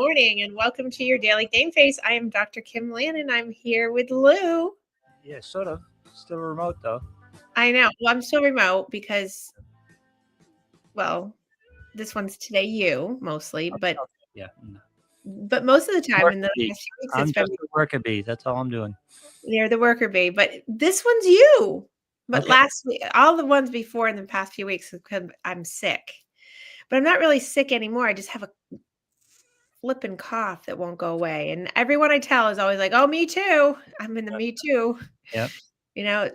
morning and welcome to your daily game face. I am Dr. Kim Lannon. I'm here with Lou. Yeah, sort of. Still remote though. I know. Well, I'm still remote because, well, this one's today you mostly, but Yeah. most of the time in the Worker bee. last few weeks I'm it's been just a worker bee. That's all I'm doing. you're the worker bee, but this one's you. But Okay. last week, all the ones before in the past few weeks, because I'm sick. But I'm not really sick anymore. I just have a flipping cough that won't go away. And everyone I tell is always like, "Oh, me too. I'm in the me too." Yep. You know,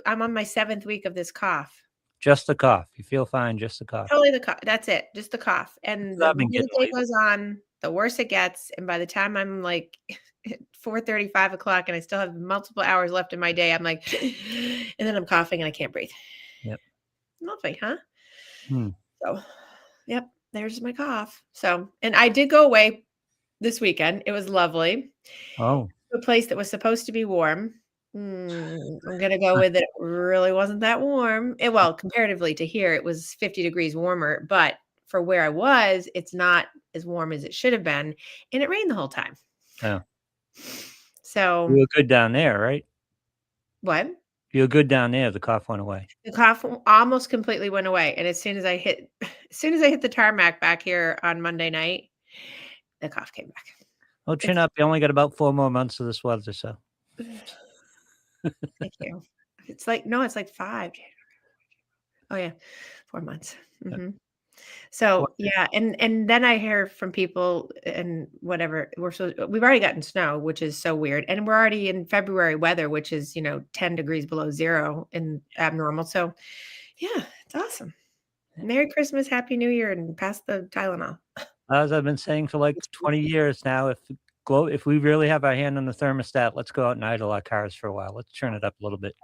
I'm on my 7th week of this cough. Just the cough. You feel fine. Just the cough. Totally the cough. That's it. Just the cough. And the I've been more the getting day lately. goes on, the worse it gets. And by the time I'm like 4:30, 5 o'clock, and I still have multiple hours left in my day, I'm like, and then I'm coughing and I can't breathe. Yep. Lovely, huh? Hmm. So, yep, there's my cough. So, and I did go away this weekend. It was lovely. Oh. A place that was supposed to be warm. I'm gonna go with it really wasn't that warm. Well, comparatively to here, it was 50 degrees warmer, but for where I was, it's not as warm as it should have been, and it rained the whole time. Yeah. So You were good down there, right? what? You were good down there. The cough went away. The cough almost completely went away, and as soon as I hit the tarmac back here on Monday night, the cough came back. Oh, chin up. You only got about 4 more months of this weather, so. Thank you. It's like 5. Oh yeah, 4 months. Yep. So yeah, and then I hear from people and whatever we've already gotten snow, which is so weird, and we're already in February weather, which is 10 degrees below zero and abnormal. So yeah, it's awesome. Merry Christmas, Happy New Year, and pass the Tylenol. As I've been saying for like 20 years now, if we really have our hand on the thermostat, let's go out and idle our cars for a while. Let's turn it up a little bit.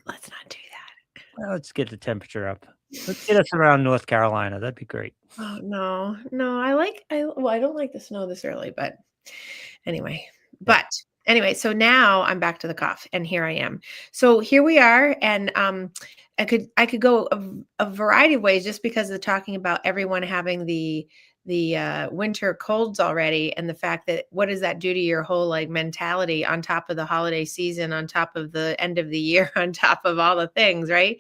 Let's not do that. Well, let's get the temperature up. Let's get us around North Carolina. That'd be great. Oh no, I don't like the snow this early, but anyway. So now I'm back to the cough, and here I am. So here we are, and I could go a variety of ways just because of talking about everyone having the winter colds already, and the fact that what does that do to your whole like mentality on top of the holiday season, on top of the end of the year, on top of all the things, right?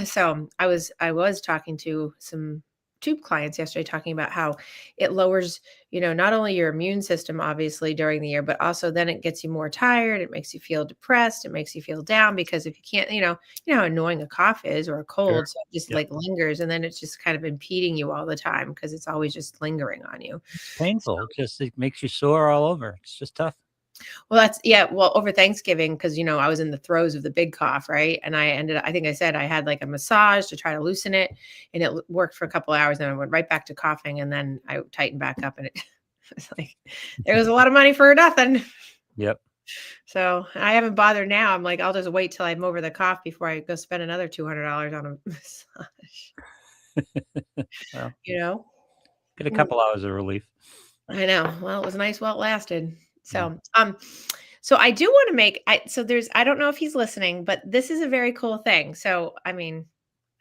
So I was talking to some tube clients yesterday talking about how it lowers, not only your immune system, obviously, during the year, but also then it gets you more tired. It makes you feel depressed. It makes you feel down because if you can't, you know how annoying a cough is or a cold. Sure. So it just Yep. like lingers, and then it's just kind of impeding you all the time because it's always just lingering on you. It's painful. It makes you sore all over. It's just tough. Well, over Thanksgiving, because, I was in the throes of the big cough, right? And I think I said I had like a massage to try to loosen it, and it worked for a couple of hours, and I went right back to coughing, and then I tightened back up, and it was like, there was a lot of money for nothing. Yep. So I haven't bothered now. I'm like, I'll just wait till I'm over the cough before I go spend another $200 on a massage. Well, get a couple hours of relief. I know. Well, it was nice while it lasted. So, so I do want to I don't know if he's listening, but this is a very cool thing. So, I mean,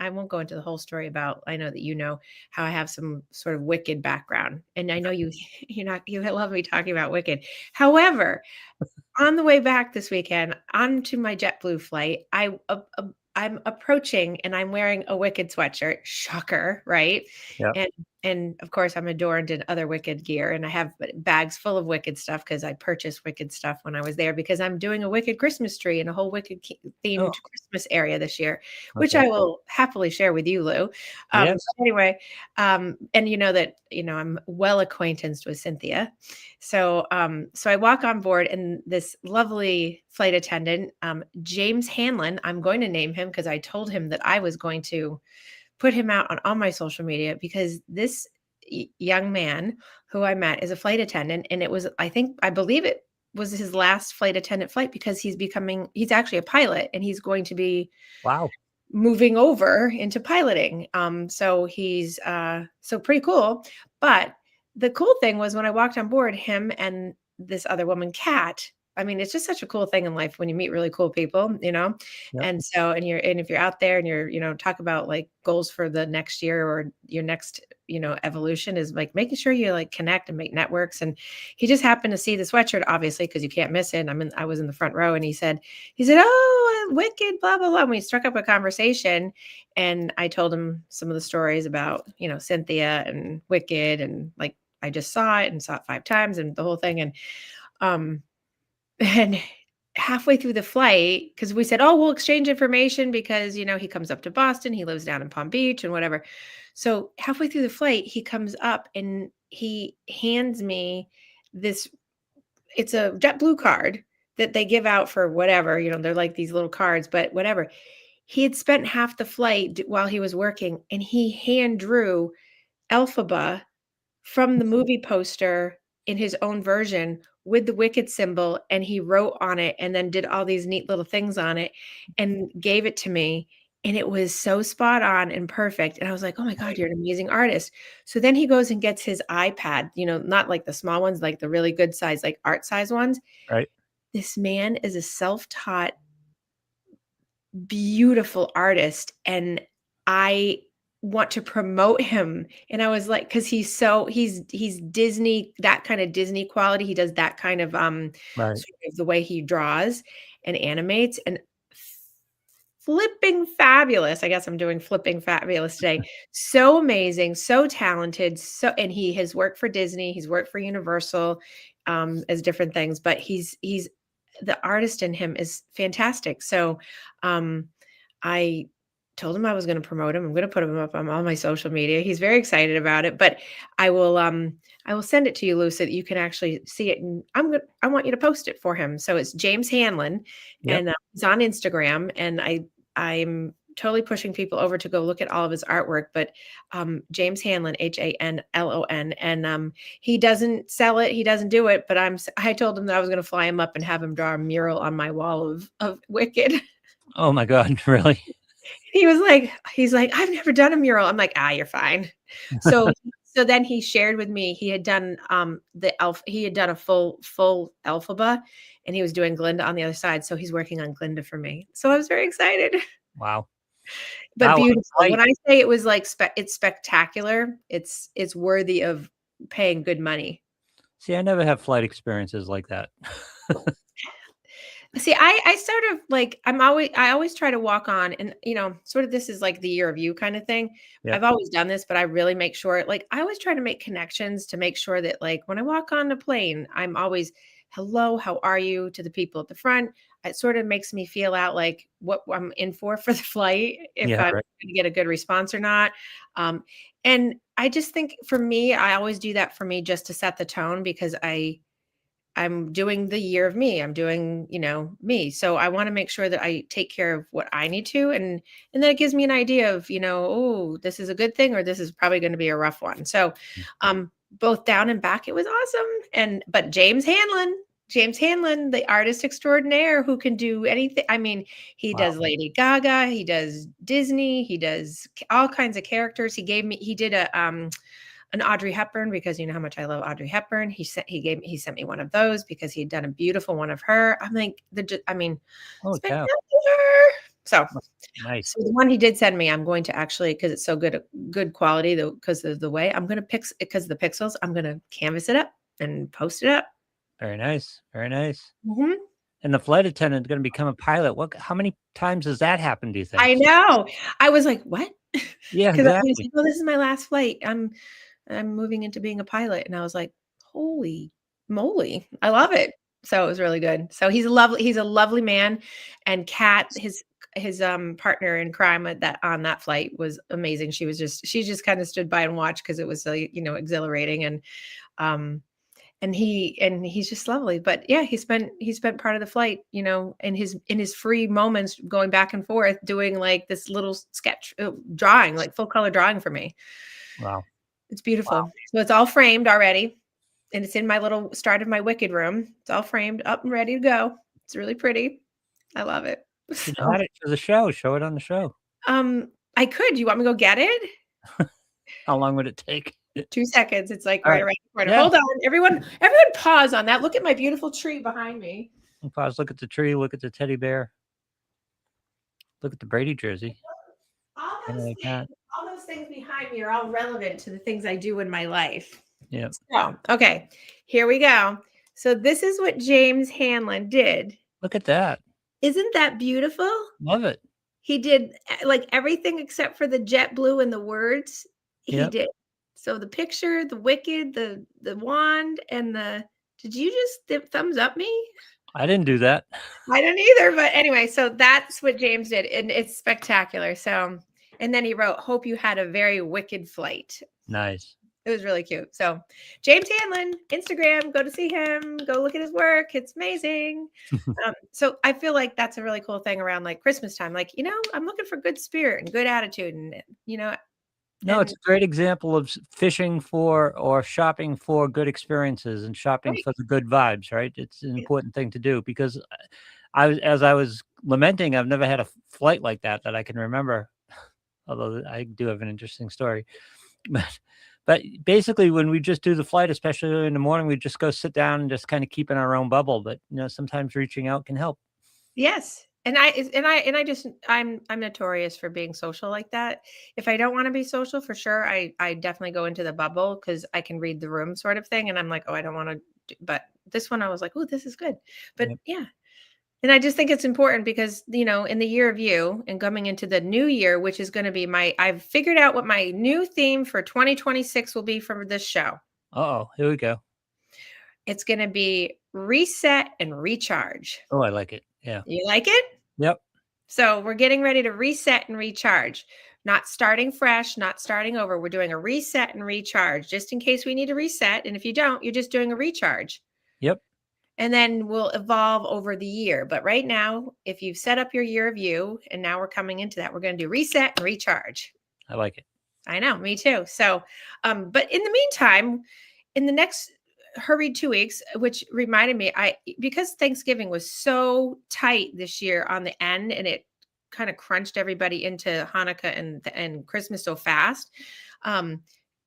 I won't go into the whole story I know that how I have some sort of Wicked background, and I know you love me talking about Wicked. However, on the way back this weekend onto my JetBlue flight, I'm approaching and I'm wearing a Wicked sweatshirt. Shocker, right? Yep. And of course I'm adorned in other Wicked gear, and I have bags full of Wicked stuff because I purchased Wicked stuff when I was there because I'm doing a Wicked Christmas tree and a whole Wicked themed Christmas area this year, which I will happily share with you, Lou. Yes. Anyway, and that I'm well acquainted with Cynthia. So so I walk on board, and this lovely flight attendant, James Hanlon, I'm going to name him because I told him that I was going to put him out on all my social media, because this young man who I met is a flight attendant, and I believe it was his last flight attendant flight, because he's actually a pilot, and he's going to be moving over into piloting. So he's so pretty cool. But the cool thing was when I walked on board, him and this other woman, Kat, I mean, it's just such a cool thing in life when you meet really cool people, you know? Yep. And so, and if you're out there and you're, talk about like goals for the next year or your next, evolution is like making sure you like connect and make networks. And he just happened to see the sweatshirt, obviously, because you can't miss it. I was in the front row and he said, "Oh, wicked, blah, blah, blah." And we struck up a conversation and I told him some of the stories about, Cynthia and Wicked and like I just saw it and saw it 5 times and the whole thing. Um, and halfway through the flight, because we said, "Oh, we'll exchange information because, he comes up to Boston, he lives down in Palm Beach and whatever." So halfway through the flight, he comes up and he hands me this, it's a JetBlue card that they give out for whatever, they're like these little cards, but whatever. He had spent half the flight while he was working and he hand drew Elphaba from the movie poster in his own version with the Wicked symbol, and he wrote on it and then did all these neat little things on it and gave it to me, and it was so spot on and perfect, and I was like, "Oh my god, Right. you're an amazing artist." So then he goes and gets his iPad, not like the small ones, like the really good size, like art size ones. Right. This man is a self-taught beautiful artist and I want to promote him. And I was like, because he's Disney, that kind of Disney quality. He does that kind of Right. sort of the way he draws and animates and flipping fabulous. I guess I'm doing flipping fabulous today. So amazing, so talented. So and he has worked for Disney, he's worked for Universal as different things, but he's the artist in him is fantastic. So I told him I was going to promote him. I'm going to put him up on all my social media. He's very excited about it, but I will send it to you, Lou, so that you can actually see it. And I want you to post it for him. So it's James Hanlon, Yep. and he's on Instagram. And I'm totally pushing people over to go look at all of his artwork. But James Hanlon, Hanlon, and he doesn't sell it. He doesn't do it. But I told him that I was going to fly him up and have him draw a mural on my wall of Wicked. Oh my God. Really? He's like, "I've never done a mural." I'm like, "You're fine." So so then he shared with me, he had done he had done a full Elphaba and he was doing Glinda on the other side. So he's working on Glinda for me. So I was very excited, Wow. but Wow. What a beautiful. When flight. I say it was like it's spectacular, it's worthy of paying good money. See, I never have flight experiences like that. See, I sort of like I always try to walk on and sort of this is like the year of you kind of thing. Yep. I've always done this, but I really make sure like I always try to make connections to make sure that like when I walk on a plane, I'm always hello, how are you to the people at the front. It sort of makes me feel out like what I'm in for the flight, if Yeah. I'm Right. going to get a good response or not. And I just think for me, I always do that for me just to set the tone because I'm doing the year of me. I'm doing, me. So I want to make sure that I take care of what I need to and then it gives me an idea of, oh, this is a good thing or this is probably going to be a rough one. So both down and back it was awesome. But James Hanlon, the artist extraordinaire who can do anything. I mean, he Wow. does Lady Gaga, he does Disney, he does all kinds of characters. He did an Audrey Hepburn because you know how much I love Audrey Hepburn. He sent me one of those because he'd done a beautiful one of her. I'm like Holy cow. spectacular. So Nice. the one he did send me, I'm going to actually because it's so good quality though because of the way I'm going to because of the pixels, I'm going to canvas it up and post it up. Very nice. Very nice. Mhm. And the flight attendant going to become a pilot. How many times has that happened, do you think? I know. I was like, what? Yeah, Because I was exactly. like, oh, this is my last flight. I'm moving into being a pilot. And I was like, holy moly, I love it. So it was really good. So he's a lovely man. And Kat, his partner in crime on that flight was amazing. She just kind of stood by and watched because it was exhilarating um and he's just lovely. But yeah, he spent part of the flight, in his free moments going back and forth doing like this little sketch drawing, like full color drawing for me. Wow. It's beautiful. So it's all framed already, and it's in my little start of my Wicked room. It's all framed up and ready to go. It's really pretty. I love it. Should So, add it to the show. Show it on the show. I could. You want me to go get it? How long would it take? 2 seconds. It's like All right right. around the corner. Yeah. Hold on, everyone pause on that. Look at my beautiful tree behind me. Pause, look at the tree, look at the teddy bear, look at the Brady jersey. All I those like things, that. all those things behind me are all relevant to the things I do in my life. Yeah. So, okay, here we go. So this is what James Hanlon did. Look at that. Isn't that beautiful? Love it. He did like everything except for the jet blue and the words. He Yep. did. So the picture, the wicked, the wand, and the. Did you just thumbs up me? I didn't do that. I don't either, but anyway, so that's what James did, and it's spectacular. So, and then he wrote, "Hope you had a very wicked flight." Nice. It was really cute. So, James Hanlon, Instagram, go to see him, go look at his work. It's amazing. So I feel like that's a really cool thing around like Christmas time. Like, I'm looking for good spirit and good attitude, and No, and it's a great example of fishing for or shopping for good experiences and shopping right, for the good vibes, right? It's an yeah. important thing to do because as I was lamenting, I've never had a flight like that I can remember. Although I do have an interesting story, but basically, when we just do the flight, especially in the morning, we just go sit down and just kind of keep in our own bubble. But sometimes reaching out can help. Yes. I'm notorious for being social like that. If I don't want to be social, for sure, I definitely go into the bubble because I can read the room sort of thing. And I'm like, oh, I don't want to. But this one, I was like, oh, this is good. But Yep. yeah. And I just think it's important because, in the year of you and coming into the new year, which is going to be I've figured out what my new theme for 2026 will be for this show. Oh, here we go. It's going to be reset and recharge. Oh, I like it. Yeah. You like it? Yep. So we're getting ready to reset and recharge. Not starting fresh, not starting over. We're doing a reset and recharge just in case we need to reset. And if you don't, you're just doing a recharge. Yep. And then we'll evolve over the year. But right now, if you've set up your year of you, and now we're coming into that, we're going to do reset and recharge. I like it. I know, me too. So, but in the meantime, in the next hurried 2 weeks, which reminded me, because Thanksgiving was so tight this year on the end, and it kind of crunched everybody into Hanukkah and Christmas so fast.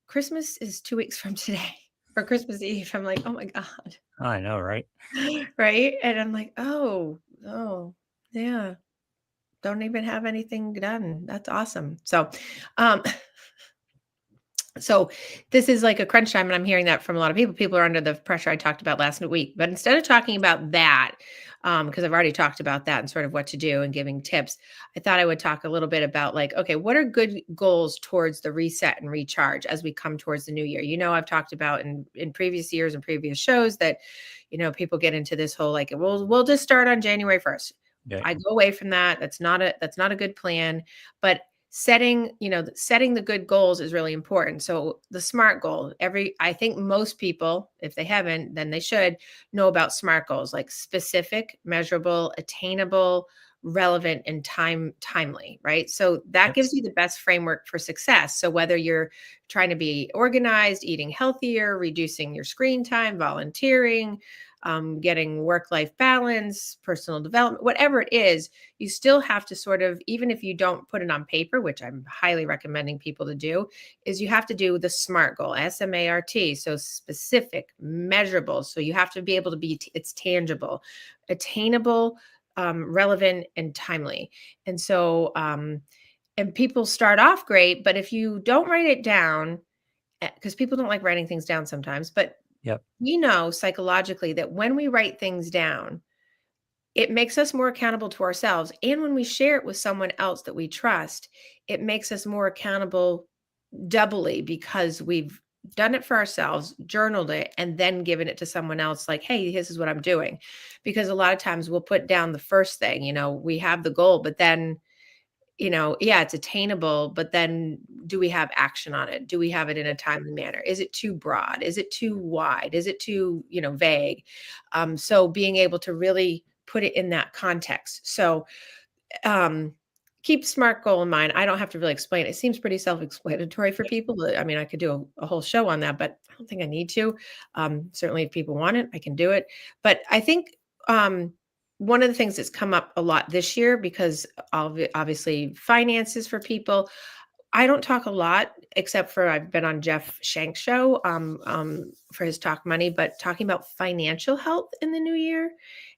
Christmas is 2 weeks from today, or Christmas Eve. I'm like, oh my God. I know, right? Right. And I'm like, oh, yeah. Don't even have anything done. That's awesome. Um, so this is like a crunch time, and I'm hearing that from a lot of people. People are under the pressure I talked about last week. But instead of talking about that, because I've already talked about that and sort of what to do and giving tips, I thought I would talk a little bit about like, okay, what are good goals towards the reset and recharge as we come towards the new year? I've talked about in previous years and previous shows that, people get into this whole like, we'll just start on January 1st. Yeah. I go away from that. That's not a good plan. But setting the good goals is really important. So the SMART goal, I think most people, if they haven't, then they should know about SMART goals, like specific, measurable, attainable, relevant, and timely, right? So that Yep. gives you the best framework for success. So whether you're trying to be organized, eating healthier, reducing your screen time, volunteering, getting work-life balance, personal development, whatever it is, you still have to sort of, even if you don't put it on paper, which I'm highly recommending people to do, is you have to do the SMART goal, SMART. So specific, measurable. So you have to be able to it's tangible, attainable, relevant, and timely. And so, and people start off great, but if you don't write it down, because people don't like writing things down sometimes, but Yep. we know psychologically that when we write things down, it makes us more accountable to ourselves. And when we share it with someone else that we trust, it makes us more accountable doubly because we've done it for ourselves, journaled it, and then given it to someone else like, hey, this is what I'm doing. Because a lot of times we'll put down the first thing, we have the goal, but then yeah, it's attainable, but then do we have action on it? Do we have it in a timely manner? Is it too broad? Is it too wide? Is it too, vague? So being able to really put it in that context. So keep SMART goal in mind. I don't have to really explain it. It seems pretty self-explanatory for people. I mean, I could do a whole show on that, but I don't think I need to. Certainly if people want it, I can do it. But I think one of the things that's come up a lot this year, because obviously finances for people, I don't talk a lot, except for I've been on Jeff Shank's show for his Talk Money, but talking about financial health in the new year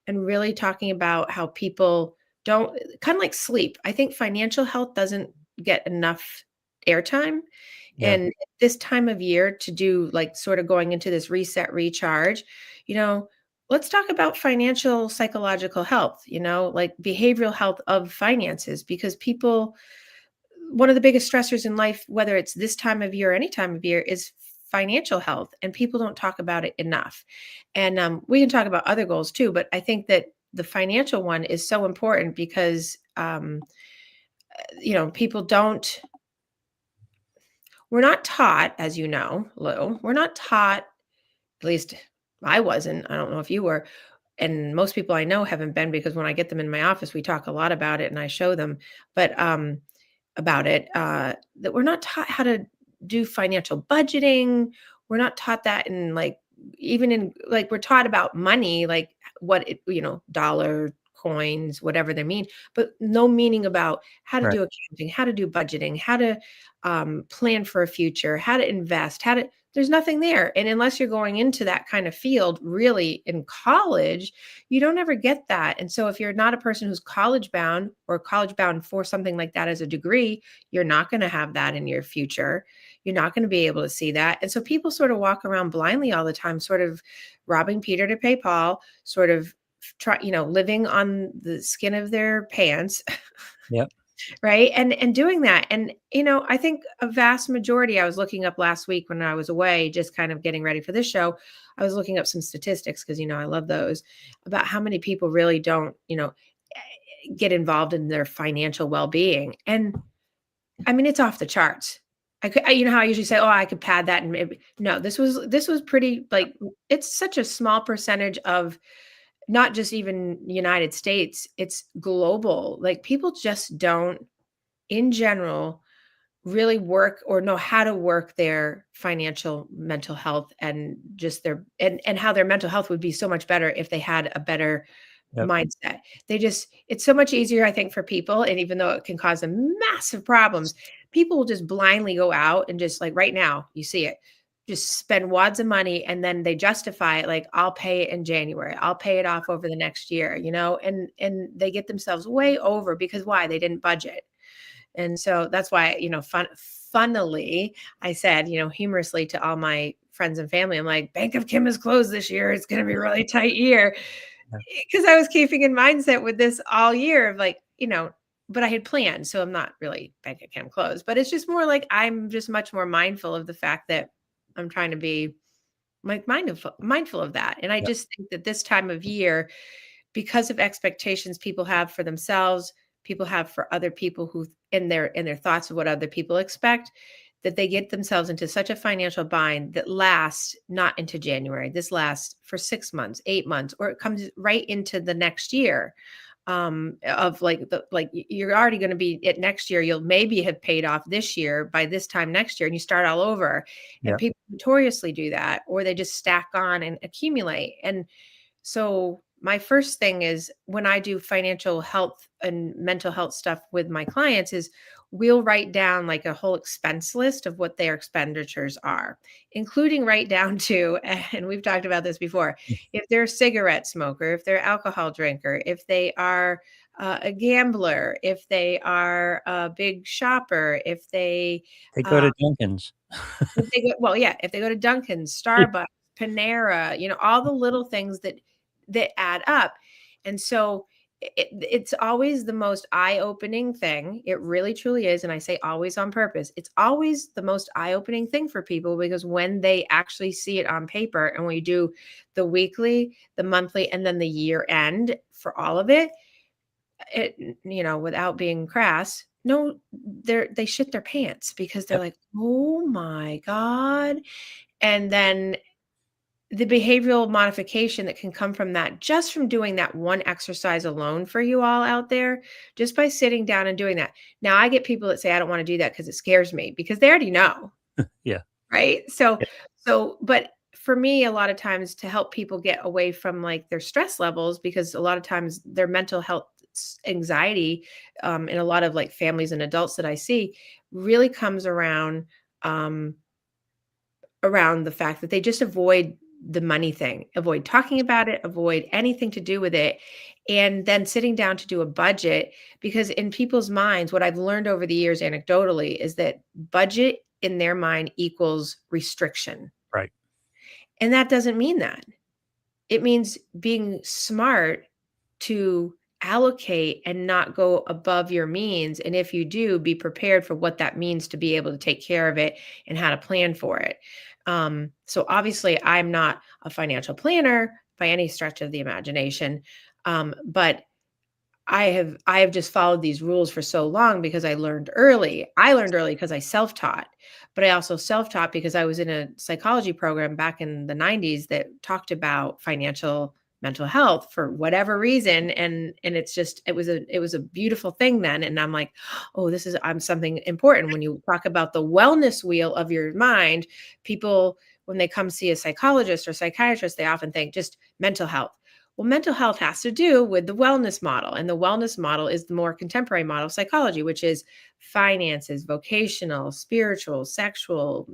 and really talking about how people don't, kind of like sleep. I think financial health doesn't get enough airtime. Yeah. And this time of year to do like sort of going into this reset, recharge, you know, let's talk about financial psychological health, like behavioral health of finances, because people, one of the biggest stressors in life, whether it's this time of year or any time of year, is financial health, and people don't talk about it enough. And we can talk about other goals too, but I think that the financial one is so important because people don't. We're not taught, as you know, Lou. We're not taught. At least I wasn't. I don't know if you were. And most people I know haven't been, because when I get them in my office, we talk a lot about it and I show them. But about it, that we're not taught how to do financial budgeting. We're not taught that in like, even in like, we're taught about money, like what it, dollar, coins, whatever they mean, but no meaning about how to Right. do accounting, how to do budgeting, how to plan for a future, how to invest, there's nothing there. And unless you're going into that kind of field really in college, you don't ever get that. And so if you're not a person who's college bound or college bound for something like that as a degree, you're not going to have that in your future. You're not going to be able to see that. And so people sort of walk around blindly all the time, sort of robbing Peter to pay Paul, sort of living on the skin of their pants. Yep. Right. And doing that. And, I think a vast majority, I was looking up last week when I was away, just kind of getting ready for this show. I was looking up some statistics because, I love those, about how many people really don't, get involved in their financial well-being. And I mean, it's off the charts. How I usually say, oh, I could pad that. And maybe, no, this was pretty, like, it's such a small percentage of not just even United States, it's global. Like, people just don't, in general, really work or know how to work their financial mental health, and just and how their mental health would be so much better if they had a better Yep. mindset. It's so much easier, I think, for people. And even though it can cause them massive problems, people will just blindly go out and just, like, right now, you see it, just spend wads of money, and then they justify it like, I'll pay it in January. I'll pay it off over the next year, and they get themselves way over, because why? They didn't budget. And so that's why, funnily, I said, humorously to all my friends and family, I'm like, Bank of Kim is closed this year. It's going to be a really tight year. Yeah. Because I was keeping in mindset with this all year of like, but I had planned. So I'm not really Bank of Kim closed, but it's just more like, I'm just much more mindful of the fact that I'm trying to be like mindful of that. And I Yep. just think that this time of year, because of expectations people have for themselves, people have for other people, who in their thoughts of what other people expect, that they get themselves into such a financial bind that lasts not into January. This lasts for 6 months, 8 months, or it comes right into the next year. Of like you're already going to be at next year. You'll maybe have paid off this year by this time next year, and you start all over. And Yep. people notoriously do that, or they just stack on and accumulate. And so my first thing is, when I do financial health and mental health stuff with my clients, is we'll write down like a whole expense list of what their expenditures are, including right down to, and we've talked about this before, if they're a cigarette smoker, if they're alcohol drinker, if they are a gambler, if they are a big shopper, if they They go uh, to Dunkin's. if they go to Dunkin's, Starbucks, Panera, all the little things that add up. And so it's always the most eye-opening thing. It really truly is. And I say always on purpose. It's always the most eye-opening thing for people, because when they actually see it on paper, and we do the weekly, the monthly, and then the year end for all of it, without being crass, no, they shit their pants, because they're Yep. like, oh my God. And then the behavioral modification that can come from that, just from doing that one exercise alone, for you all out there, just by sitting down and doing that. Now, I get people that say, I don't want to do that because it scares me, because they already know. Yeah. Right. So, Yeah. but for me, a lot of times, to help people get away from like their stress levels, because a lot of times their mental health anxiety in a lot of like families and adults that I see really comes around the fact that they just avoid the money thing, avoid talking about it, avoid anything to do with it, and then sitting down to do a budget. Because in people's minds, what I've learned over the years anecdotally is that budget in their mind equals restriction. Right. And that doesn't mean that. It means being smart to allocate and not go above your means. And if you do, be prepared for what that means to be able to take care of it and how to plan for it. So obviously, I'm not a financial planner by any stretch of the imagination, but I have just followed these rules for so long because I learned early. I learned early because I self-taught, but I also self-taught because I was in a psychology program back in the 90s that talked about financial mental health for whatever reason. And it was a beautiful thing then. And I'm like, oh, I'm something important. When you talk about the wellness wheel of your mind, people, when they come see a psychologist or psychiatrist, they often think just mental health. Well, mental health has to do with the wellness model. And the wellness model is the more contemporary model of psychology, which is finances, vocational, spiritual, sexual,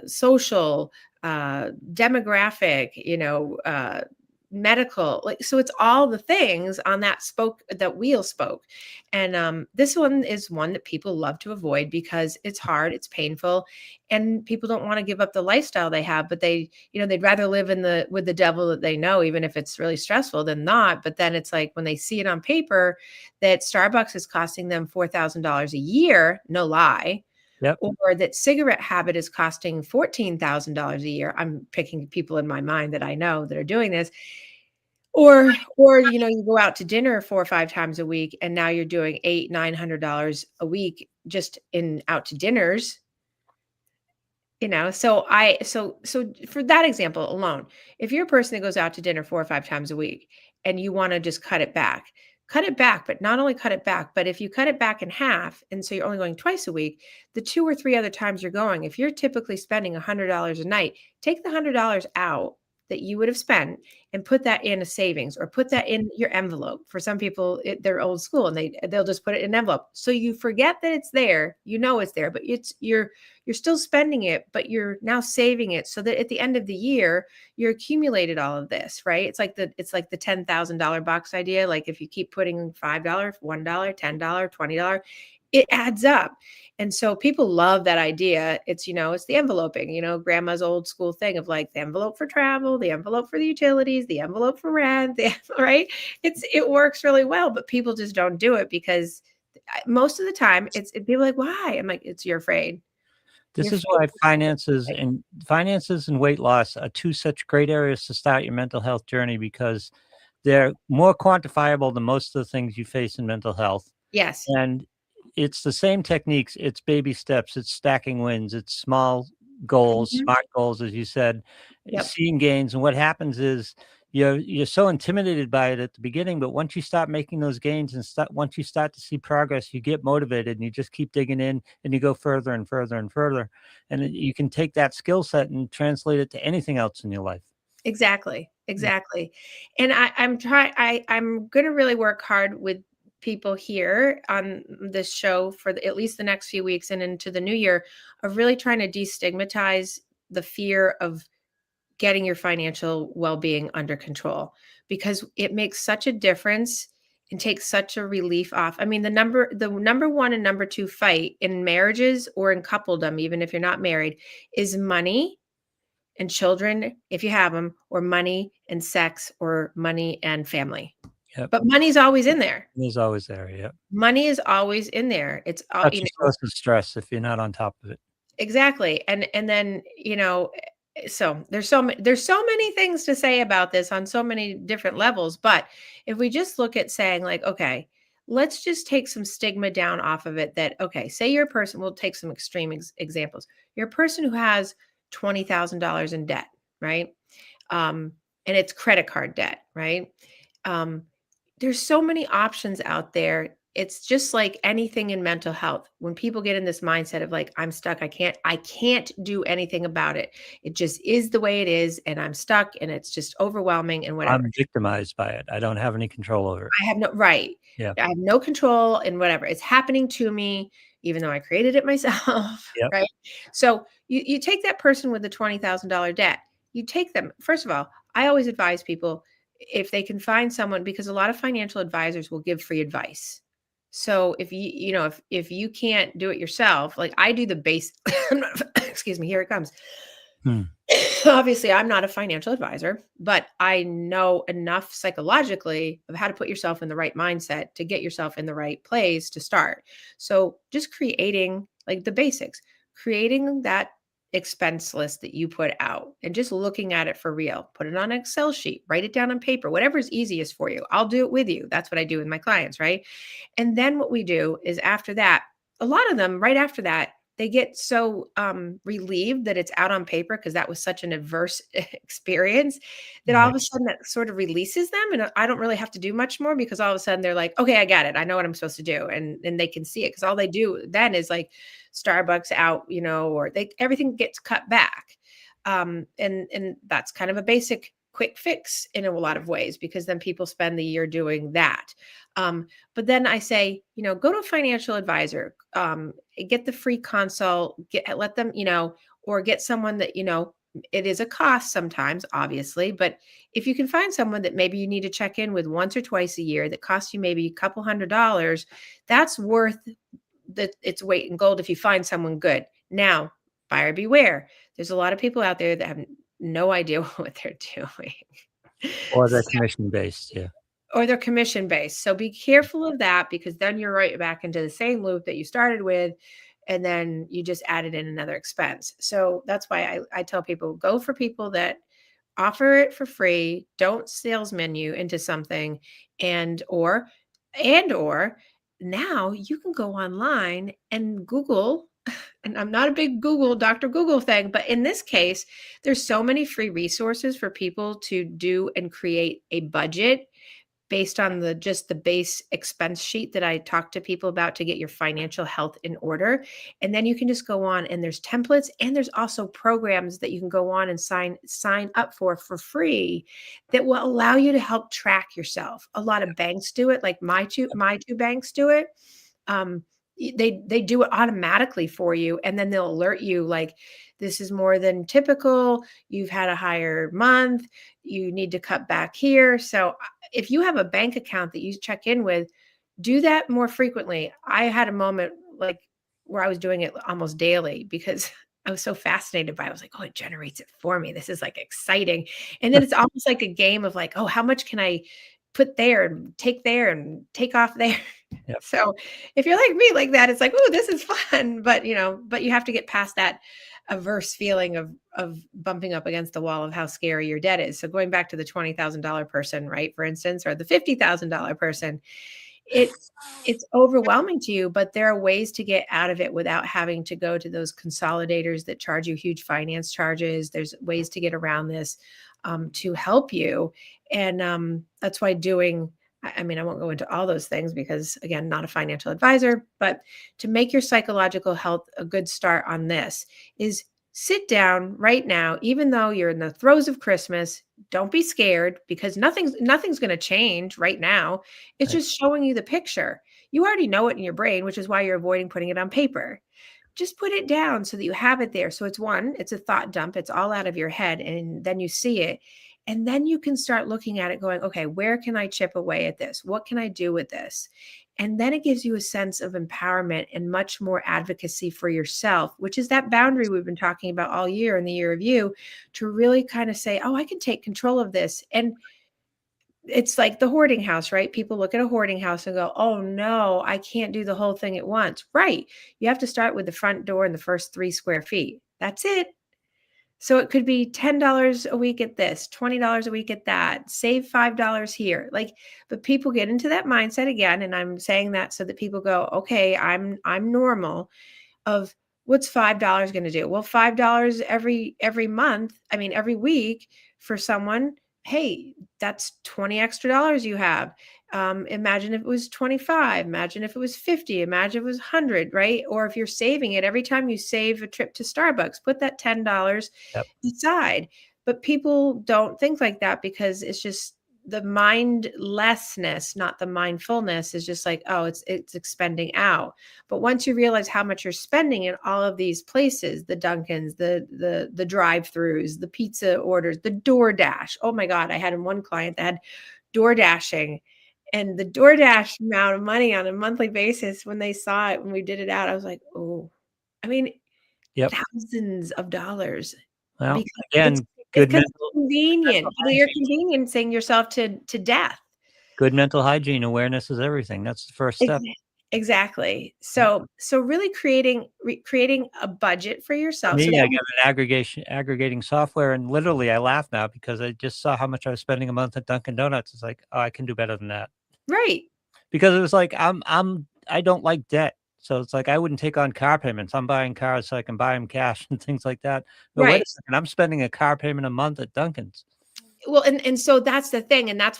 social, demographic, medical. Like, so it's all the things on that wheel spoke. And this one is one that people love to avoid because it's hard, it's painful, and people don't want to give up the lifestyle they have, but they'd rather live with the devil that they know, even if it's really stressful, than not. But then it's like when they see it on paper that Starbucks is costing them $4,000 a year, no lie, Yep. or that cigarette habit is costing $14,000 a year. I'm picking people in my mind that I know that are doing this. Or you go out to dinner 4 or 5 times a week, and now you're doing $800-900 a week just in out to dinners. So for that example alone, if you're a person that goes out to dinner 4 or 5 times a week and you want to just cut it back, but not only cut it back, but if you cut it back in half, and so you're only going twice a week, the 2 or 3 other times you're going, if you're typically spending $100 a night, take the $100 out that you would have spent and put that in a savings or put that in your envelope. For some people, they're old school and they'll just put it in an envelope. So you forget that it's there, it's there, but you're still spending it, but you're now saving it so that at the end of the year, you're accumulated all of this, right? It's like the $10,000 box idea. Like if you keep putting $5, $1, $10, $20, it adds up. And so people love that idea. It's the enveloping, grandma's old school thing of like the envelope for travel, the envelope for the utilities, the envelope for rent, right? It works really well, but people just don't do it because most of the time people are like, why? I'm like, you're afraid. This You're is why afraid. finances and weight loss are two such great areas to start your mental health journey because they're more quantifiable than most of the things you face in mental health. Yes. And it's the same techniques. It's baby steps. It's stacking wins. It's small goals, Mhm. smart goals, as you said, Yep. seeing gains. And what happens is you're so intimidated by it at the beginning, but once you start making those gains and once you start to see progress, you get motivated and you just keep digging in and you go further and further and further. And you can take that skill set and translate it to anything else in your life. Exactly. Mm. Exactly. And I'm going to really work hard with people here on this show for at least the next few weeks and into the new year of really trying to destigmatize the fear of getting your financial well-being under control, because it makes such a difference and takes such a relief off. I mean, the number one and number two fight in marriages or in coupledom, even if you're not married, is money and children, if you have them, or money and sex, or money and family. Yep. But money's always in there. It's always there. Yep. Money is always in there. It's all, Such a source of stress if you're not on top of it. exactly. And then, so there's so many things to say about this on so many different levels, but if we just look at saying like, okay, let's just take some stigma down off of it, that okay, say you're a person, we'll take some extreme examples. You're a person who has $20,000 in debt, right? And it's credit card debt, right? Um, there's so many options out there it's just like anything in mental health. When people get in this mindset of like, I'm stuck, I can't do anything about it. It just is the way it is, and I'm stuck, and it's just overwhelming and whatever. I'm victimized by it. I don't have any control over it. I have no right. Yeah. I have no control in whatever. It's happening to me, even though I created it myself, Yep. right? So you take that person with the $20,000 debt. You take them. First of all, I always advise people if they can find someone, because a lot of financial advisors will give free advice. So if if you can't do it yourself, like I do the base, excuse me, here it comes. Hmm. Obviously, I'm not a financial advisor, but I know enough psychologically of how to put yourself in the right mindset to get yourself in the right place to start. So, just creating like the basics, creating that expense list that you put out and just looking at it for real. Put it on an Excel sheet, write it down on paper, whatever's easiest for you. I'll do it with you. That's what I do with my clients, right? And then what we do is after that, a lot of them right after that, they get so relieved that it's out on paper because that was such an adverse experience that all Right. of a sudden that sort of releases them, and I don't really have to do much more because all of a sudden they're like, okay, I got it, I know what I'm supposed to do, and they can see it because all they do then is like Starbucks out, or they everything gets cut back, and that's kind of a basic quick fix in a lot of ways because then people spend the year doing that. But then I say, go to a financial advisor, get the free consult, let them, or get someone that, it is a cost sometimes, obviously, but if you can find someone that maybe you need to check in with once or twice a year that costs you maybe a couple $100, that's worth its weight in gold if you find someone good. Now, buyer beware. There's a lot of people out there that have no idea what they're doing. Or they're commission based. Yeah. Or they're commission based. So be careful of that because then you're right back into the same loop that you started with. And then you just added in another expense. So that's why I tell people go for people that offer it for free, don't salesman you into something, and or now you can go online and Google. And I'm not a big Dr. Google thing, but in this case, there's so many free resources for people to do and create a budget based on the base expense sheet that I talk to people about to get your financial health in order. And then you can just go on and there's templates and there's also programs that you can go on and sign up for free that will allow you to help track yourself. A lot of banks do it, like my two banks do it. Um, they do it automatically for you and then they'll alert you like this is more than typical, you've had a higher month, you need to cut back here. So if you have a bank account that you check in with, do that more frequently. I had a moment like where I was doing it almost daily because I was so fascinated by it. I was like, oh, it generates it for me. This is like exciting. And then it's almost like a game of like, oh, how much can I put there and take off there? Yep. So if you're like me like that, it's like, oh, this is fun. But but you have to get past that averse feeling of bumping up against the wall of how scary your debt is. So going back to the $20,000 person, right, for instance, or the $50,000 person, it it's overwhelming to you, but there are ways to get out of it without having to go to those consolidators that charge you huge finance charges. There's ways to get around this to help you. And that's why I mean, I won't go into all those things because, again, not a financial advisor, but to make your psychological health a good start on this is sit down right now, even though you're in the throes of Christmas. Don't be scared because nothing's going to change right now. It's Right. just showing you the picture. You already know it in your brain, which is why you're avoiding putting it on paper. Just put it down so that you have it there. So it's a thought dump. It's all out of your head. And then you see it. And then you can start looking at it going, okay, where can I chip away at this? What can I do with this? And then it gives you a sense of empowerment and much more advocacy for yourself, which is that boundary we've been talking about all year in the year of you, to really kind of say, oh, I can take control of this. And it's like the hoarding house, right? People look at a hoarding house and go, oh no, I can't do the whole thing at once. Right. You have to start with the front door and the first 3 square feet. That's it. So it could be $10 a week at this, $20 a week at that, save $5 here. Like, but people get into that mindset again. And I'm saying that so that people go, okay, I'm normal of what's $5 going to do? Well, $5 every month, I mean, every week for someone, hey, that's 20 extra dollars you have. Imagine if it was 25, imagine if it was 50, imagine if it was 100, right? Or if you're saving it, every time you save a trip to Starbucks, put that $10 Yep. aside. But people don't think like that because it's just the mindlessness, not the mindfulness, is just like, oh, it's expending out. But once you realize how much you're spending in all of these places, the Dunkins, the drive-throughs, the pizza orders, the DoorDash. Oh my God, I had one client that had door dashing, and the DoorDash amount of money on a monthly basis, when they saw it, when we did it out, I was like, oh, I mean, Yep. thousands of dollars, Well, because again, it's good 'cause it's mental convenient, but you're hygiene. conveniencing yourself to death. Good mental hygiene awareness is everything. That's the first Ex step. exactly. Yep. So really creating a budget for For yourself so me, that I got an aggregating software, and literally I laugh now because I just saw how much I was spending a month at Dunkin' Donuts. It's like, "Oh, I can do better than that." right, Because it was like, I don't like debt, so it's like I wouldn't take on car payments. I'm buying cars so I can buy them cash and things like that. But wait a right. second, I'm spending a car payment a month at Dunkin's. Well, and so that's the thing, and that's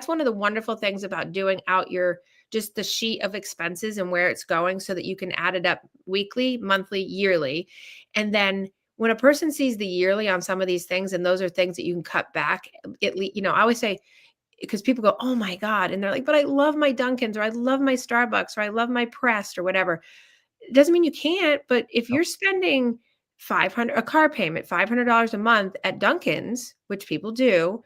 one of the wonderful things about doing out your just the sheet of expenses and where it's going, so that you can add it up weekly, monthly, yearly. And then when a person sees the yearly on some of these things, and those are things that you can cut back, I always say, because people go, oh my God, and they're like, but I love my Dunkins, or I love my Starbucks, or I love my Pressed, or whatever. It doesn't mean you can't, but if Nope. you're spending 500 a car payment, $500 a month at Dunkin's, which people do,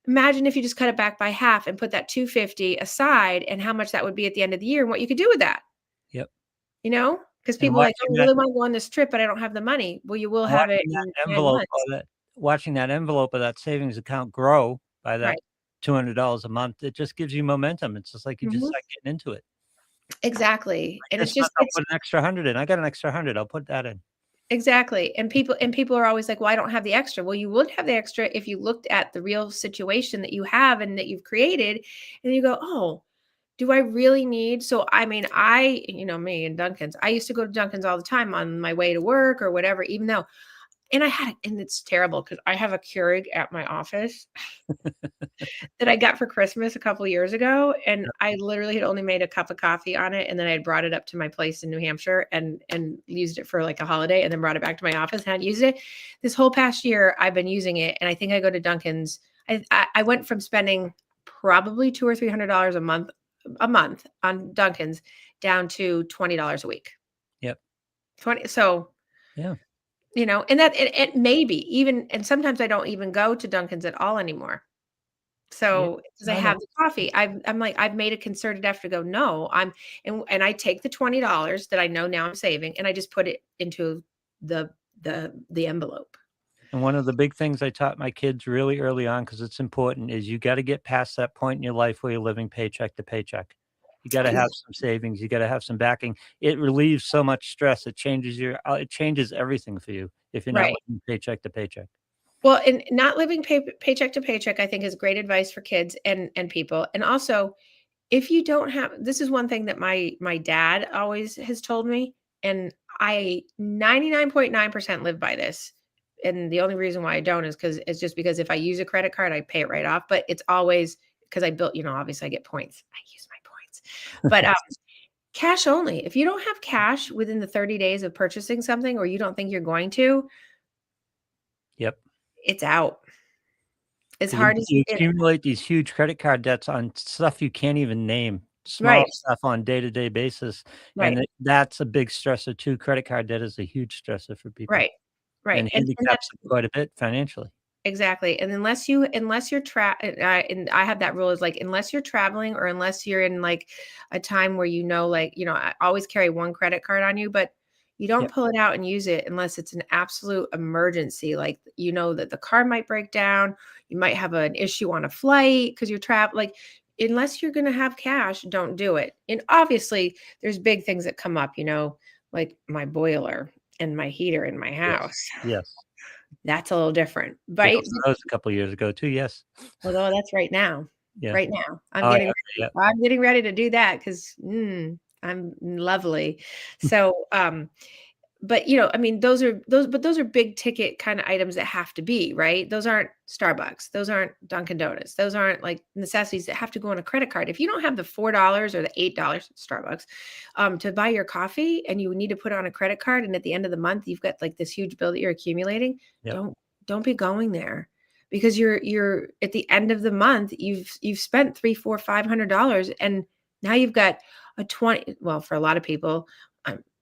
imagine if you just cut it back by half and put that 250 aside, and how much that would be at the end of the year and what you could do with that, Yep. you know? Because And people are like, watching "Oh, I that really wanna go on this trip, but I don't have the money." Well, you will have it watching that in 9 envelope months. watching that envelope of that savings account grow by that Right. $200 a month, it just gives you momentum. It's just like you just Mhm. start getting into it. Exactly. Like And this it's just month, I'll it's put an extra 100 in. I got an extra 100. I'll put that in. exactly. And people are always like, "Well, I don't have the extra." Well, you would have the extra if you looked at the real situation that you have and that you've created, and you go, "Oh, do I really need?" So, I mean, me and Dunkin's, I used to go to Dunkin's all the time on my way to work or whatever, even though, and I had it, and it's terrible because I have a Keurig at my office that I got for Christmas a couple years ago, and I literally had only made a cup of coffee on it, and then I had brought it up to my place in New Hampshire and used it for, like, a holiday, and then brought it back to my office and hadn't used it. This whole past year, I've been using it, and I think I go to Dunkin's. I went from spending probably 2 or $300 a month on Dunkin's, down to $20 a week. Yep. 20, so, Yeah. and that it maybe even, and sometimes I don't even go to Dunkin's at all anymore. Yeah. So, because I I know. have the coffee, I'm like, I've made a concerted effort to go, no, and I take the $20 that I know now I'm saving, and I just put it into the the envelope. And one of the big things I taught my kids really early on, because it's important, is you gotta get past that point in your life where you're living paycheck to paycheck. You gotta Ex have some savings, you gotta have some backing. It relieves so much stress, it changes everything for you if you're not Right. living paycheck to paycheck. Well, and not living paycheck to paycheck, I think, is great advice for kids and people. And also, if you don't have, this is one thing that my dad always has told me, and I 99.9% live by this. And the only reason why I don't is because it's just because if I use a credit card, I pay it right off. But it's always because I built, obviously I get points. I use my points. But cash only. If you don't have cash within the 30 days of purchasing something, or you don't think you're going to, Yep. it's out. As 'Cause you hard as you it, accumulate these huge credit card debts on stuff you can't even name, small right, stuff on day-to-day basis, and right, that's a big stressor too. Credit card debt is a huge stressor for people right, right. and And handicaps that's them quite a bit financially. exactly. And unless you're and I have that rule, is like, unless you're traveling, or unless you're in like a time where, like, I always carry one credit card on you, but you don't Yep, pull it out and use it unless it's an absolute emergency. Like, that the car might break down, you might have an issue on a flight because you're trapped. Like, unless you're gonna have cash, don't do it. And obviously there's big things that come up, like my boiler and my heater in my yes, house. yes. That's a little different, We right? also had those a couple years ago too, yes. Although that's right now. Yeah. Right now. Oh, yeah, yeah. I'm getting ready to do that because, I'm lovely. So, but I mean, those are big ticket kind of items that have to be, right? Those aren't Starbucks. Those aren't Dunkin' Donuts. Those aren't like necessities that have to go on a credit card. If you don't have the $4 or the $8 Starbucks to buy your coffee, and you need to put on a credit card, and at the end of the month you've got like this huge bill that you're accumulating, Yep. don't be going there, because you're at the end of the month you've spent $300, $400, $500, and now you've got a 20, well, for a lot of people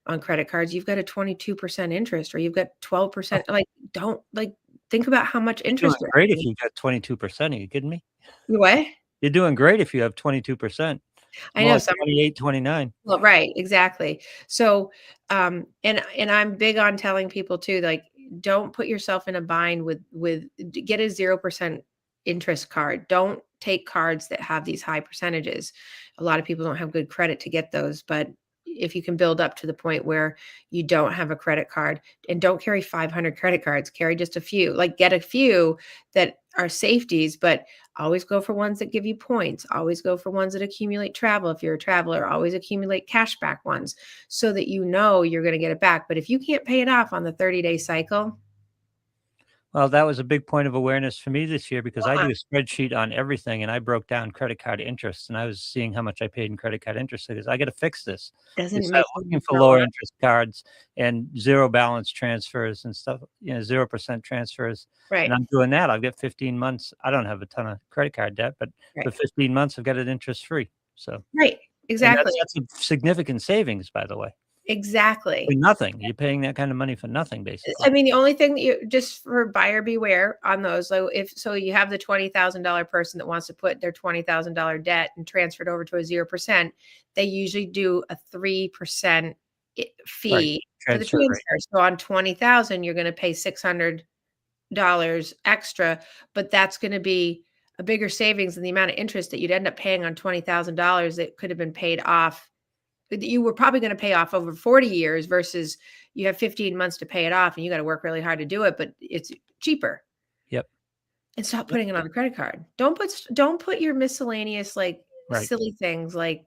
on credit cards, you've got a 22% interest, or you've got 12%. Like, don't, like, think about how much You're doing interest you're great if paying. you got 22%. Are you kidding me? What? You're doing great if you have 22%. It's I more know like some 28, 29. Well, right, exactly. So, and I'm big on telling people too, like, don't put yourself in a bind get a 0% interest card. Don't take cards that have these high percentages. A lot of people don't have good credit to get those, but if you can build up to the point where you don't have a credit card, and don't carry 500 credit cards, carry just a few. Like, get a few that are safeties, but always go for ones that give you points. Always go for ones that accumulate travel. If you're a traveler, always accumulate cashback ones, so that you're going to get it back. But if you can't pay it off on the 30-day cycle, Well, that was a big point of awareness for me this year because I uh-uh, do a spreadsheet on everything, and I broke down credit card interest, and I was seeing how much I paid in credit card interest. Because I got to fix this. We doesn't start make looking sense for go lower on. interest cards and zero balance transfers and stuff, 0% transfers. And Right, I'm doing that. I'll get 15 months. I don't have a ton of credit card debt, but for right, 15 months, I've got it interest free. So, right. and Exactly. that's a significant savings, by the way. For Exactly. nothing. You're paying that kind of money for nothing, I basically. mean, the only thing that just for buyer beware on those, so if so you have the $20,000 person that wants to put their $20,000 debt and transfer it over to a 0%, they usually do a 3% Right. fee for the Transfer rate. transfer. So on 20,000, you're going to pay $600 extra, but that's going to be a bigger savings than the amount of interest that you'd end up paying on $20,000 that could have been paid off, that you were probably going to pay off over 40 years, versus you have 15 months to pay it off and you got to work really hard to do it, but it's cheaper. Yep. And stop Yep. putting it on a credit card. Don't put your miscellaneous, like, Right. silly things, like,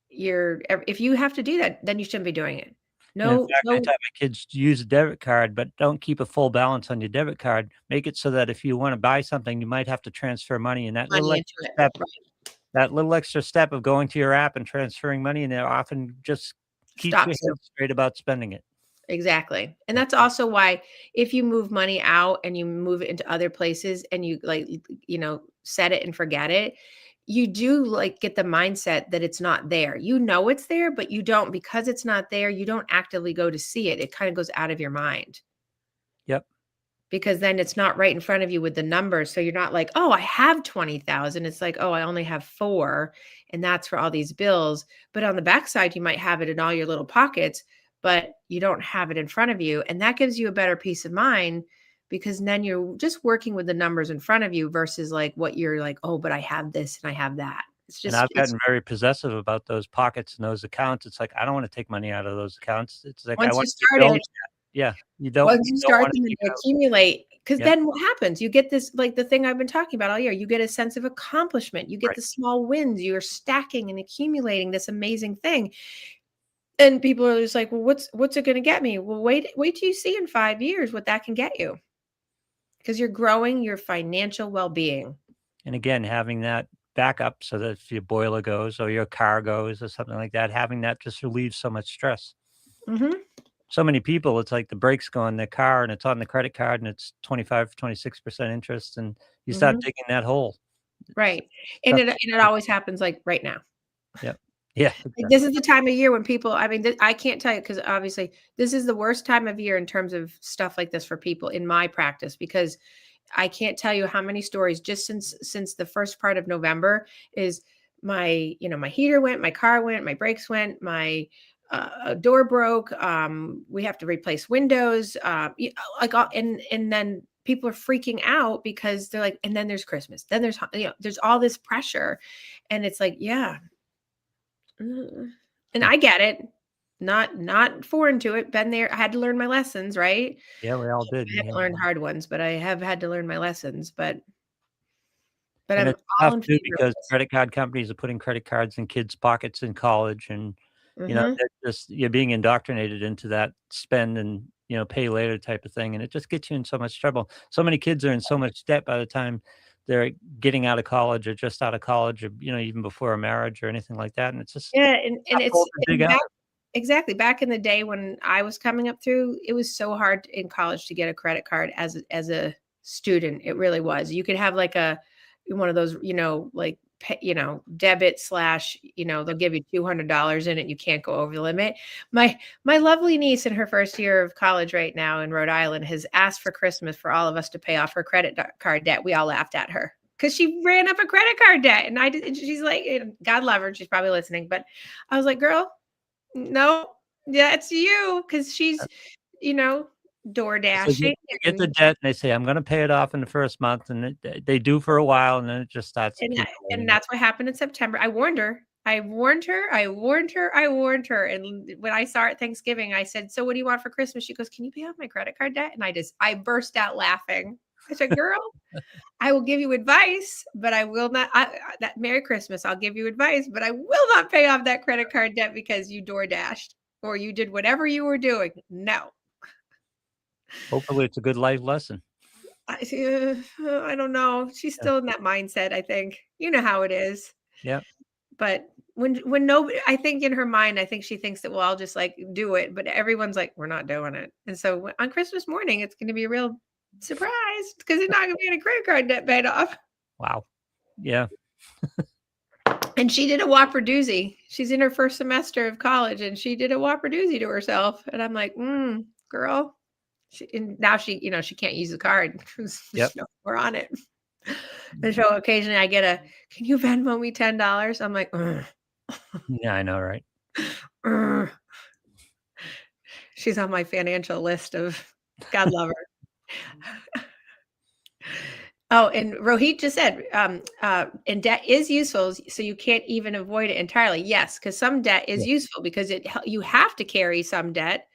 if you have to do that, then you shouldn't be doing it. And in No, fact, I no tell my kids to use a debit card, but don't keep a full balance on your debit card. Make it so that if you wanna buy something, you might have to transfer money, and money into it. Right. that little extra step of going to your app and transferring money in there often just keeps your Stops you. head straight about spending it. Exactly. And Yeah. that's also why, if you move money out and you move it into other places, and you, like, set it and forget it, you do, like, get the mindset that it's not there. You know it's there, but you don't, because it's not there, you don't actively go to see it. It kind of goes out of your mind, Yep. because then it's not right in front of you with the numbers. So you're not like, "Oh, I have 20,000." It's like, "Oh, I only have 4, and that's for all these bills." But on the backside, you might have it in all your little pockets, but you don't have it in front of you, and that gives you a better peace of mind, because then you're just working with the numbers in front of you, versus like what you're like, "Oh, but I have this and I have that." And I've It's gotten very possessive about those pockets and those accounts. It's like, I don't wanna take money out of those accounts. It's like, I once you want to start build it, that. Yeah. Once You you don't start wanna them and take they out. accumulate, because Yep. then what happens? You get this, like, the thing I've been talking about all year, you get a sense of accomplishment, you get Right. the small wins, you're stacking and accumulating this amazing thing, and people are just like, "Well, what's it gonna get me?" Well, wait till you see in 5 years what that can get you, because 'cause you're growing your financial well-being. And again, having that backup so that if your boiler goes or your car goes or something like that, having that just relieves so much stress. Mhm, So many people, it's like the brakes go on their car and it's on the credit card and it's 25, 26% interest and you start mhm, digging that hole. It's right, and tough. it always happens, like, right now. Yep. Yeah, Like, exactly. this is the time of year when people, I mean, I can't tell you, because obviously this is the worst time of year in terms of stuff like this for people in my practice, because I can't tell you how many stories, just since the first part of November, is my heater went, my car went, my brakes went, my door broke. We have to replace windows. And then people are freaking out, because they're like, and then there's Christmas, then there's all this pressure, and it's like, yeah, and Hmm. I get it. Not foreign to it. Been there. I had to learn my lessons, right? Yeah, we all did. I haven't Yeah. learned hard ones, but I have had to learn my lessons, but And I'm it's all tough in too favor of because this. credit card companies are putting credit cards in kids' pockets in college and Mhm. You're being indoctrinated into that spend and, pay later type of thing. And it just gets you in so much trouble. So many kids are in so much debt by the time they're getting out of college or just out of college or, even before a marriage or anything like that. And it's just Yeah, and tough hole to dig and out. exactly, back in the day when I was coming up through, it was so hard in college to get a credit card as a student, it really was. You could have, like, one of those, like, debit slash, they'll give you $200 in it, you can't go over the limit. My lovely niece in her first year of college right now in Rhode Island has asked for Christmas for all of us to pay off her card debt. We all laughed at her because she ran up a credit card debt, and I did and she's like, God love her, she's probably listening, but I was like, "Girl, no, yeah, it's you, because she's, you know, door So dashing you get the and debt and they say, I'm going to pay it off in the first month. And they do for a while and then it just starts and that and accumulating. that's what happened in September. I warned her. I warned her. I warned her. I warned her. And when I saw her at Thanksgiving, I said, "So what do you want for Christmas?" She goes, "Can you pay off my credit card debt?" And I burst out laughing. I said, "Girl, I will give you advice, but I will not that Merry Christmas. I'll give you advice, but I will not pay off that credit card debt because you door dashed or you did whatever you were doing. No." Hopefully it's a good life lesson. I don't know. She's Yeah. still in that mindset, I think. You know how it is. Yeah. But when nobody, I think in her mind, I think she thinks that, well, I'll just like do it. But everyone's like, we're not doing it. And so on Christmas morning, it's going to be a real surprise because it's not going to be any credit card debt paid off. Wow. Yeah. And she did a whopper doozy. She's in her first semester of college and she did a whopper doozy to herself. And I'm like, girl. And now she can't use the card. Yep. There's no more on it. And so occasionally I get "Can you Venmo me $10?" I'm like, "Ugh, Yeah, I know, right? ugh." She's on my financial list of God love her. Oh, and Rohit just said, and debt is useful, so you can't even avoid it entirely. Yes, because some debt is Yeah. useful because you have to carry some debt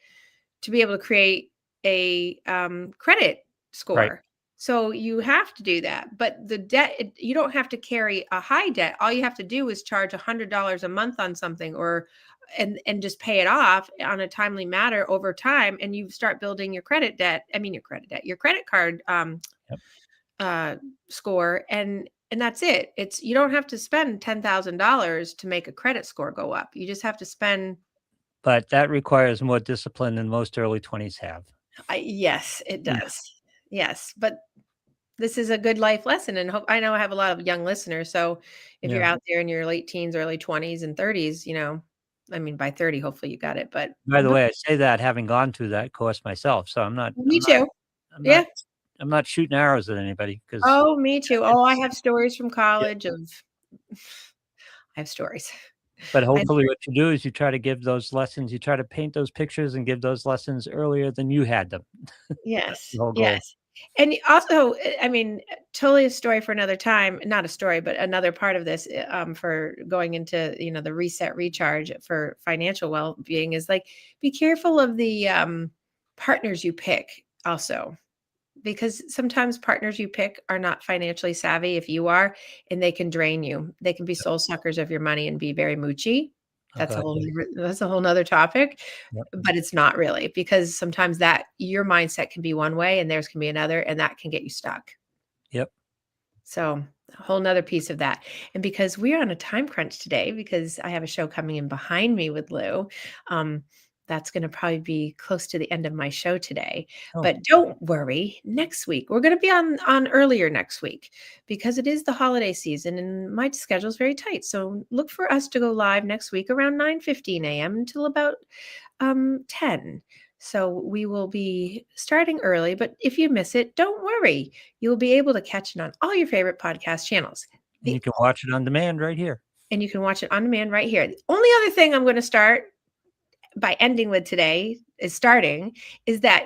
to be able to create a credit Right. score. So you have to do that. But the debt, you don't have to carry a high debt. All you have to do is charge $100 a month on something and just pay it off on a timely manner over time. And you start building your credit debt. I mean, your credit card Yep. uh, score. And that's it. You don't have to spend $10,000 to make a credit score go up. You just have to spend. But that requires more discipline than most early 20s have. Yes, it Yeah. does. Yes, but this is a good life lesson, and I know I have a lot of young listeners, so if you're Yeah. out there in your late teens, early 20s and 30s, I mean, by 30, hopefully you got it, By the but way, I say that having gone through that course myself. So me too. I'm not, Yeah. I'm not shooting arrows at anybody because Oh, me too. Oh, I it's, have stories from yeah. college of I have stories. But I hopefully what you do is you try to give those lessons, you try to paint those pictures and give those lessons earlier than you had them. That's Yes, the whole goal. yes. And also, I mean, totally a story for another time, not a story, but another part of this, for going into, the reset recharge for financial well-being is like, be careful of the partners you pick also, because sometimes partners you pick are not financially savvy if you are, and they can drain you. They can be soul suckers of your money and be very moochy. Oh, God, yeah. That's a whole nother topic, Yep. but it's not really, because sometimes that your mindset can be one way and theirs can be another, and that can get you stuck. Yep. So a whole nother piece of that. And because we're on a time crunch today, because I have a show coming in behind me with Lou, that's going to probably be close to the end of my show today. Oh, But don't worry, next week we're going to be on earlier next week because it is the holiday season and my schedule is very tight. So look for us to go live next week around 9:15 a.m. until about 10. So we will be starting early, but if you miss it, don't worry. You'll be able to catch it on all your favorite podcast channels. and you The can watch it on demand right here. And you can watch it on demand right here. The only other thing I'm going to start by ending with today is that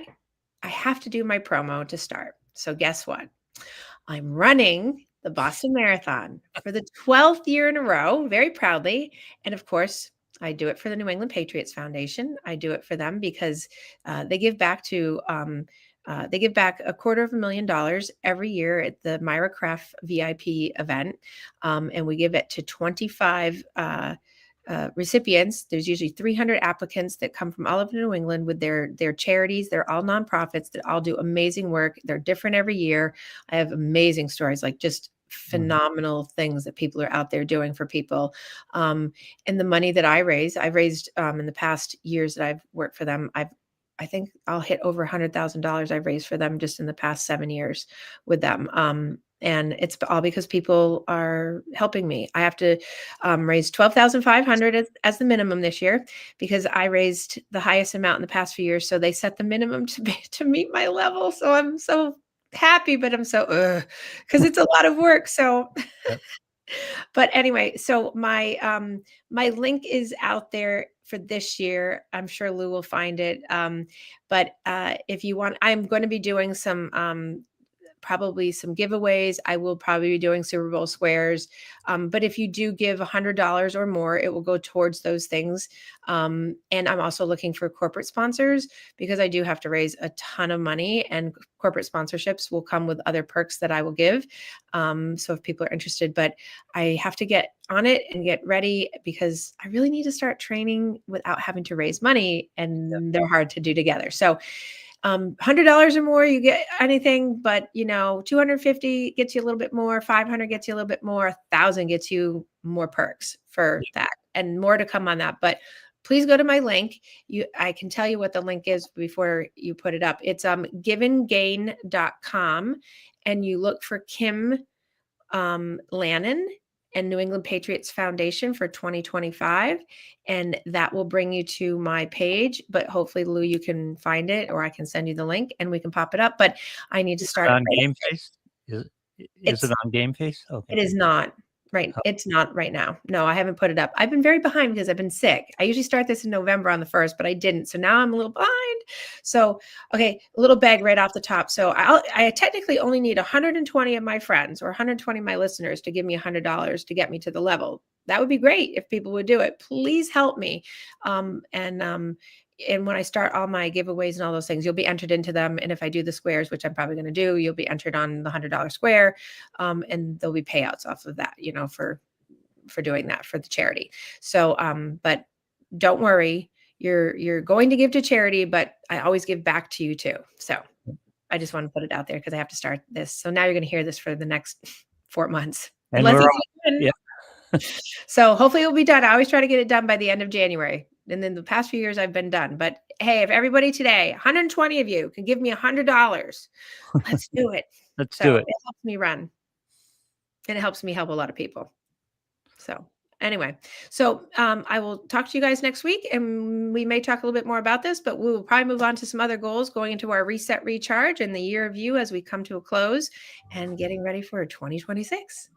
I have to do my promo to start. So guess what? I'm running the Boston Marathon for the 12th year in a row, very proudly. And of course, I do it for the New England Patriots Foundation. I do it for them because they give back $250,000 every year at the Myra Craft VIP event, and we give it to 25 recipients. There's usually 300 applicants that come from all over New England with their charities. They're all nonprofits that all do amazing work. They're different every year. I have amazing stories, like just phenomenal things that people are out there doing for people. And the money that I've raised in the past years that I've worked for them, I think I'll hit over $100,000 I've raised for them just in the past 7 years with them. And it's all because people are helping me. I have to raise 12,500 as the minimum this year because I raised the highest amount in the past few years. So they set the minimum to meet my level. So I'm so happy, but I'm so because it's a lot of work. So. Yep. But anyway, so my link is out there for this year. I'm sure Lou will find it. But if you want, I'm going to be doing some probably some giveaways. I will probably be doing Super Bowl squares. But if you do give $100 or more, it will go towards those things. And I'm also looking for corporate sponsors because I do have to raise a ton of money, and corporate sponsorships will come with other perks that I will give. So if people are interested, but I have to get on it and get ready because I really need to start training without having to raise money, and they're hard to do together. So $100 or more, you get anything, but 250 gets you a little bit more, 500 gets you a little bit more, 1,000 gets you more perks for that, and more to come on that. But please go to my link. I can tell you what the link is before you put it up. It's giveandgain.com, and you look for Kim Lannon and New England Patriots Foundation for 2025. And that will bring you to my page. But hopefully, Lou, you can find it, or I can send you the link and we can pop it up. But I need to start on Gameface. Is it on Gameface? Okay. It is not. Right. It's not right now. No, I haven't put it up. I've been very behind because I've been sick. I usually start this in November on the 1st, but I didn't. So now I'm a little behind. So, okay, a little bag right off the top. So I technically only need 120 of my friends or 120 of my listeners to give me $100 to get me to the level. That would be great if people would do it. Please help me. And when I start all my giveaways and all those things, you'll be entered into them. And if I do the squares, which I'm probably going to do, you'll be entered on the $100 square. And there'll be payouts off of that, for doing that for the charity. So, but don't worry, you're going to give to charity, but I always give back to you too. So I just want to put it out there because I have to start this. So now you're going to hear this for the next 4 months. And So hopefully it'll be done. I always try to get it done by the end of January. And then the past few years I've been done. But hey, if everybody today, 120 of you can give me $100, let's do it. Let's do it. It helps me run. And it helps me help a lot of people. So anyway, I will talk to you guys next week, and we may talk a little bit more about this, but we will probably move on to some other goals going into our reset, recharge, and the year of you as we come to a close and getting ready for 2026.